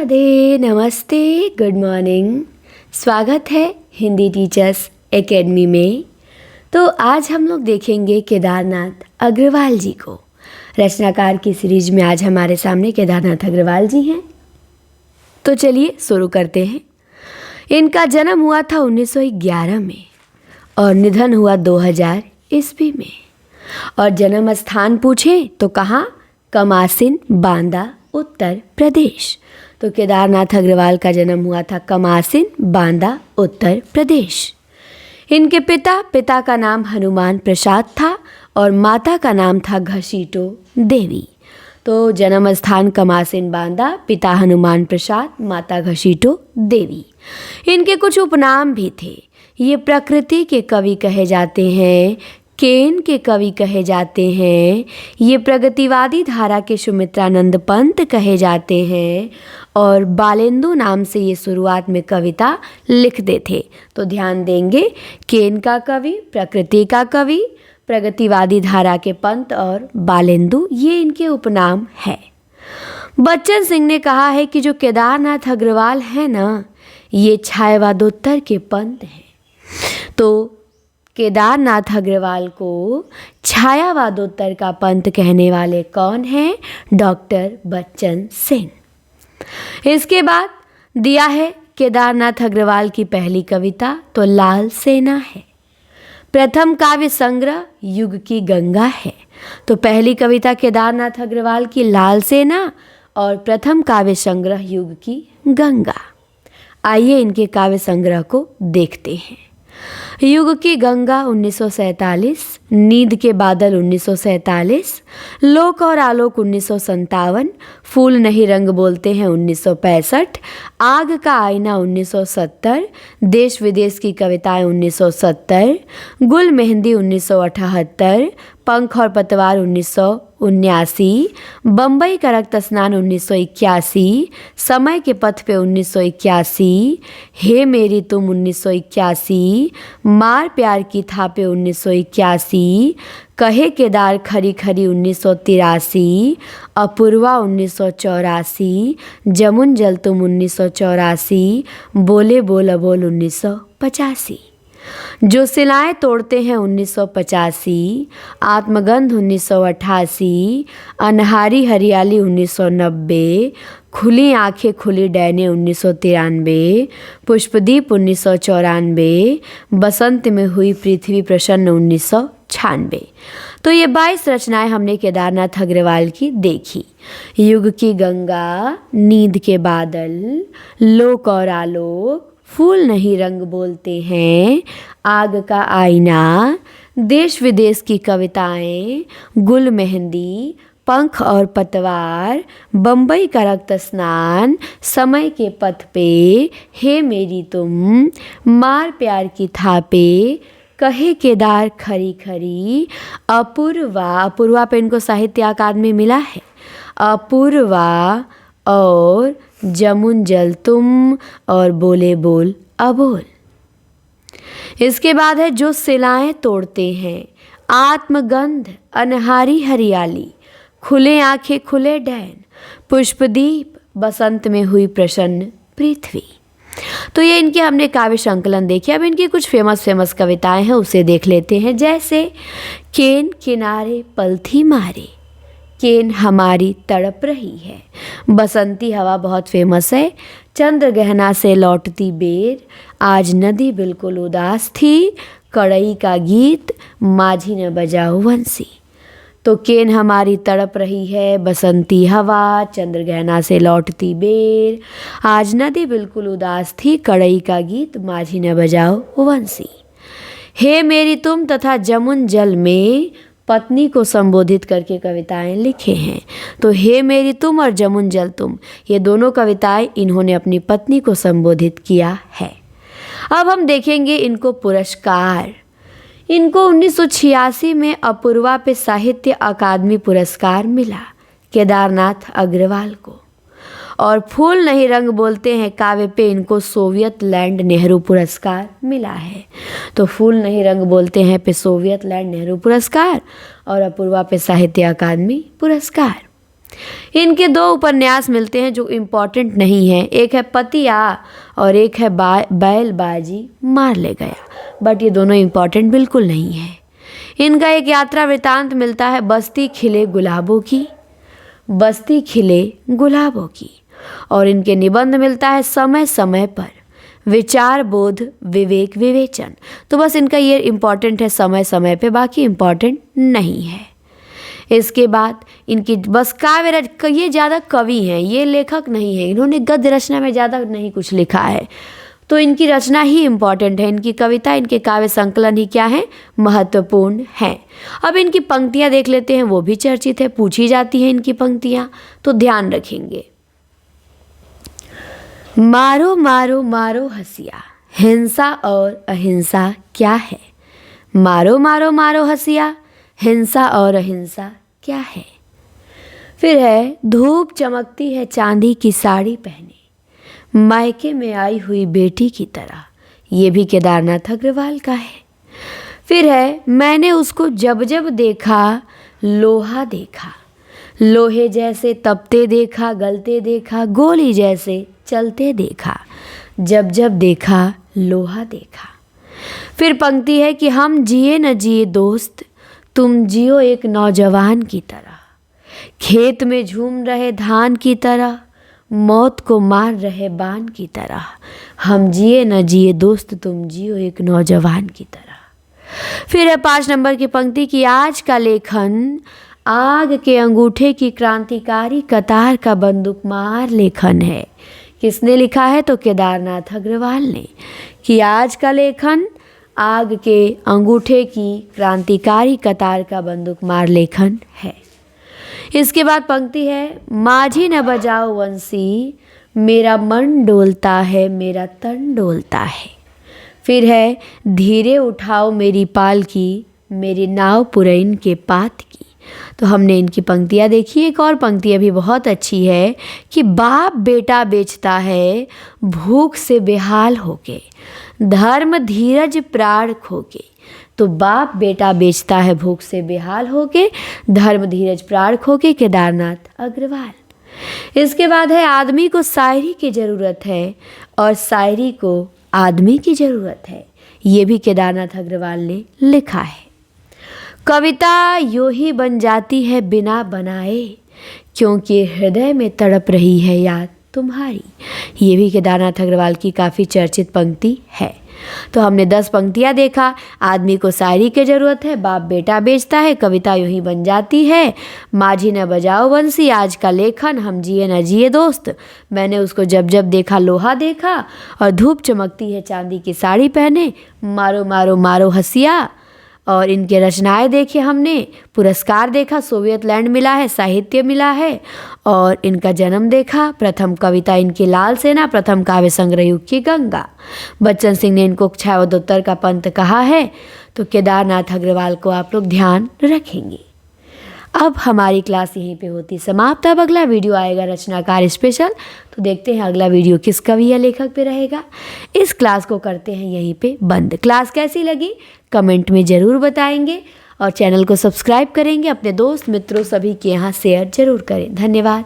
राधे, नमस्ते, good morning. स्वागत है हिंदी टीचर्स एकेडमी में। तो आज हम लोग देखेंगे केदारनाथ अग्रवाल जी को। रचनाकार की सीरीज में आज हमारे सामने केदारनाथ अग्रवाल जी हैं। तो चलिए शुरू करते हैं। इनका जन्म हुआ था 1911 में और निधन हुआ 2000 ईस्वी में। और जन्म स्थान पूछें तो कहाँ? कमासिन, बांदा, उत्तर प्रदेश। तो केदारनाथ अग्रवाल का जन्म हुआ था कमासिन, बांदा, उत्तर प्रदेश। इनके पिता का नाम हनुमान प्रसाद था और माता का नाम था घसीटो देवी। तो जन्म स्थान कमासिन, बांदा, पिता हनुमान प्रसाद, माता घसीटो देवी। इनके कुछ उपनाम भी थे। ये प्रकृति के कवि कहे जाते हैं, केन के कवि कहे जाते हैं, ये प्रगतिवादी धारा के सुमित्रानंद पंत कहे जाते हैं और बालेंदु नाम से ये शुरुआत में कविता लिखते थे। तो ध्यान देंगे, केन का कवि, प्रकृति का कवि, प्रगतिवादी धारा के पंत और बालेंदु, ये इनके उपनाम है। बच्चन सिंह ने कहा है कि जो केदारनाथ अग्रवाल है ना, ये छायावादोत्तर के पंत हैं। तो केदारनाथ अग्रवाल को छायावादोत्तर का पंथ कहने वाले कौन हैं? डॉक्टर बच्चन सिंह। इसके बाद दिया है केदारनाथ अग्रवाल की पहली कविता, तो लाल सेना है। प्रथम काव्य संग्रह युग की गंगा है। तो पहली कविता केदारनाथ अग्रवाल की लाल सेना और प्रथम काव्य संग्रह युग की गंगा। आइए इनके काव्य संग्रह को देखते हैं। युग की गंगा 1947, नींद के बादल 1947, लोक और आलोक 1957, फूल नहीं रंग बोलते हैं 1965, आग का आईना 1970, देश विदेश की कविताएं 1970, गुल मेहंदी 1978, पंख और पतवार 1979, बम्बई का रक्त स्नान 1981, समय के पथ पे 1981, हे मेरी तुम 1981, मार प्यार की थापे 1981, कहे केदार खरी खरी 1983, अपूर्वा 1984, जमुन जल तुम 1984, बोले बोल अबोल 1985, जो सिलाएं तोड़ते हैं 1985, आत्मगंध 1988, अनहारी हरियाली 1990, खुली आंखें खुली डैने 1993, पुष्पदीप 1994, बसंत में हुई पृथ्वी प्रसन्न 1996। तो ये 22 रचनाएं हमने केदारनाथ अग्रवाल की देखी। युग की गंगा, नींद के बादल, लोक और आलोक, फूल नहीं रंग बोलते हैं, आग का आईना, देश विदेश की कविताएं, गुल मेहंदी, पंख और पतवार, बम्बई का रक्त स्नान, समय के पथ पे, हे मेरी तुम, मार प्यार की थापे, कहे केदार खरी खरी, अपूर्वा पे इनको साहित्य अकादमी मिला है, अपूर्वा और जमुन जल तुम और बोले बोल अबोल। इसके बाद है जो सिलाएं तोड़ते हैं, आत्मगंध, अनहारी हरियाली, खुले आंखें खुले डैन, पुष्पदीप, बसंत में हुई प्रसन्न पृथ्वी। तो ये इनके हमने काव्य संकलन देखे। अब इनकी कुछ फेमस कविताएं हैं, उसे देख लेते हैं। जैसे केन किनारे पलथी मारे, केन हमारी तड़प रही है, बसंती हवा बहुत फेमस है, चंद्र गहना से लौटती बेर, आज नदी बिल्कुल उदास थी, कड़ई का गीत, माझी न बजाओ बंसी। तो केन हमारी तड़प रही है, बसंती हवा, चंद्र गहना से लौटती बेर, आज नदी बिल्कुल उदास थी, कड़ई का गीत, माझी न बजाओ बंसी। हे मेरी तुम तथा जमुन जल में पत्नी को संबोधित करके कविताएं लिखे हैं। तो हे मेरी तुम और जमुन जल तुम, ये दोनों कविताएं इन्होंने अपनी पत्नी को संबोधित किया है। अब हम देखेंगे इनको पुरस्कार। इनको 1986 में अपूर्वा पे साहित्य अकादमी पुरस्कार मिला केदारनाथ अग्रवाल को। और फूल नहीं रंग बोलते हैं काव्य पे इनको सोवियत लैंड नेहरू पुरस्कार मिला है। तो फूल नहीं रंग बोलते हैं पे सोवियत लैंड नेहरू पुरस्कार और अपूर्वा पे साहित्य अकादमी पुरस्कार। इनके दो उपन्यास मिलते हैं जो इम्पॉर्टेंट नहीं हैं, एक है पतिया और एक है बैलबाजी मार ले गया, बट ये दोनों इम्पॉर्टेंट बिल्कुल नहीं है। इनका एक यात्रा वृतांत मिलता है बस्ती खिले गुलाबों की, बस्ती खिले गुलाबों की, और इनके निबंध मिलता है समय समय पर विचार बोध विवेक विवेचन। तो बस इनका ये इम्पॉर्टेंट है समय समय पे, बाकी इम्पॉर्टेंट नहीं है। इसके बाद इनकी बस काव्य ये ज़्यादा कवि हैं, ये लेखक नहीं है, इन्होंने गद्य रचना में ज़्यादा नहीं कुछ लिखा है, तो इनकी रचना ही इम्पॉर्टेंट है। इनकी कविता, इनके काव्य संकलन ही क्या है, महत्वपूर्ण हैं। अब इनकी पंक्तियाँ देख लेते हैं, वो भी चर्चित है, पूछी जाती हैं इनकी पंक्तियाँ, तो ध्यान रखेंगे। मारो मारो मारो हसिया, हिंसा और अहिंसा क्या है। मारो मारो मारो हसिया, हिंसा और अहिंसा क्या है। फिर है धूप चमकती है चांदी की साड़ी पहने, मायके में आई हुई बेटी की तरह, ये भी केदारनाथ अग्रवाल का है। फिर है मैंने उसको जब जब देखा लोहा देखा, लोहे जैसे तपते देखा गलते देखा, गोली जैसे चलते देखा, जब जब देखा लोहा देखा। फिर पंक्ति है कि हम जिए न जिए दोस्त, तुम जियो एक नौजवान की तरह, खेत में झूम रहे धान की तरह, मौत को मार रहे बाण की तरह। हम जिए न जिए दोस्त, तुम जियो एक नौजवान की तरह। फिर है 5 नंबर की पंक्ति कि आज का लेखन आग के अंगूठे की क्रांतिकारी कतार का बंदूकमार लेखन है। किसने लिखा है, तो केदारनाथ अग्रवाल ने, कि आज का लेखन आग के अंगूठे की क्रांतिकारी कतार का बंदूकमार लेखन है। इसके बाद पंक्ति है माझी न बजाओ वंशी, मेरा मन डोलता है मेरा तन डोलता है। फिर है धीरे उठाओ मेरी पालकी, मेरी नाव पुरैन के पात की। तो हमने इनकी पंक्तियाँ देखी। एक और पंक्ति भी बहुत अच्छी है कि बाप बेटा बेचता है भूख से बेहाल होके, धर्म धीरज प्राण खोके। तो बाप बेटा बेचता है भूख से बेहाल होके, धर्म धीरज प्राण खोके, केदारनाथ अग्रवाल। इसके बाद है आदमी को शायरी की ज़रूरत है और शायरी को आदमी की ज़रूरत है, ये भी केदारनाथ अग्रवाल ने लिखा है। कविता यूं ही बन जाती है बिना बनाए, क्योंकि हृदय में तड़प रही है याद तुम्हारी, ये भी केदारनाथ अग्रवाल की काफ़ी चर्चित पंक्ति है। तो हमने 10 पंक्तियाँ देखा। आदमी को शायरी की ज़रूरत है, बाप बेटा बेचता है, कविता यूं ही बन जाती है, माझी न बजाओ बंसी, आज का लेखन हम जिए न जिए दोस्त, मैंने उसको जब जब देखा लोहा देखा, और धूप चमकती है चांदी की साड़ी पहने, मारो मारो मारो हसिया। और इनके रचनाएं देखी हमने, पुरस्कार देखा, सोवियत लैंड मिला है, साहित्य मिला है, और इनका जन्म देखा। प्रथम कविता इनकी लाल सेना, प्रथम काव्य संग्रह युग की गंगा। बच्चन सिंह ने इनको छायावदोत्तर का पंत कहा है। तो केदारनाथ अग्रवाल को आप लोग ध्यान रखेंगे। अब हमारी क्लास यहीं पे होती समाप्त। अब अगला वीडियो आएगा रचनाकार स्पेशल, तो देखते हैं अगला वीडियो किस कवि या लेखक पे रहेगा। इस क्लास को करते हैं यहीं पे बंद। क्लास कैसी लगी कमेंट में ज़रूर बताएंगे, और चैनल को सब्सक्राइब करेंगे, अपने दोस्त मित्रों सभी के यहाँ शेयर ज़रूर करें। धन्यवाद।